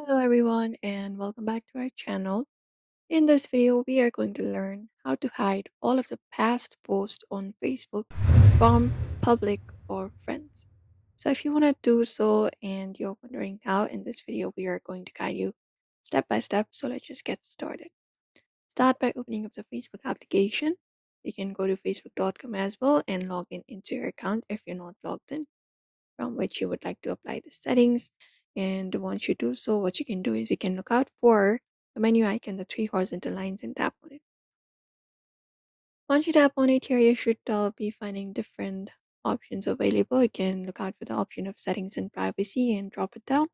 Hello everyone and welcome back to our channel. In this video, we are going to learn how to hide all of the past posts on Facebook from public or friends. So if you want to do so and you're wondering how, in this video, we are going to guide you step by step. So let's just get started. Start by opening up the Facebook application. You can go to facebook.com as well and log in into your account if you're not logged in, from which you would like to apply the settings. And once you do so, what you can do is you can look out for the menu icon, the three horizontal lines, and tap on it. Once you tap on it here, you should be finding different options available. You can look out for the option of settings and privacy and drop it down.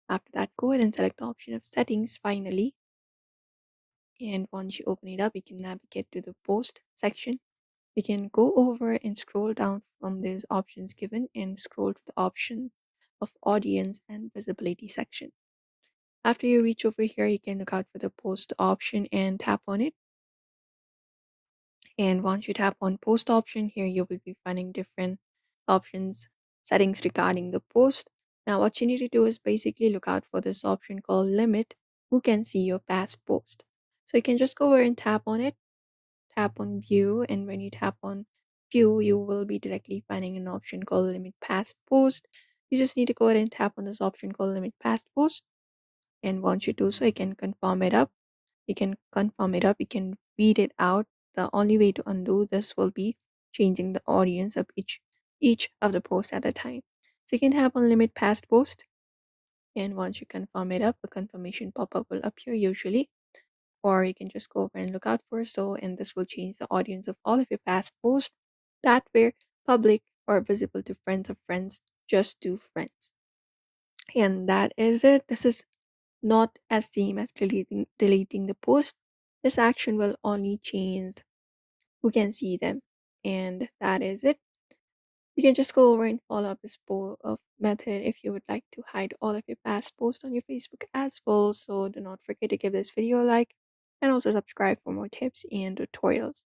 After that, go ahead and select the option of settings finally. And once you open it up, you can navigate to the post section. You can go over and scroll down from these options given and scroll to the option of audience and visibility section. After you reach over here, you can look out for the post option and tap on it. And once you tap on post option here, you will be finding different options, settings regarding the post. Now what you need to do is basically look out for this option called limit who can see your past post. So you can just go over and tap on it, tap on view, and when you tap on view, you will be directly finding an option called limit past post. You just need to go ahead and tap on this option called limit past post. And once you do so, you can confirm it up. You can confirm it up, you can read it out. The only way to undo this will be changing the audience of each of the posts at a time. So you can tap on limit past post, and once you confirm it up, a confirmation pop-up will appear usually, or you can just go over and look out for so, and this will change the audience of all of your past posts that were public or visible to friends of friends, just to friends. And that is it. This is not as same as deleting the post. This action will only change who can see them, and that is it. You can just go over and follow up this method if you would like to hide all of your past posts on your Facebook as well. So do not forget to give this video a like and also subscribe for more tips and tutorials.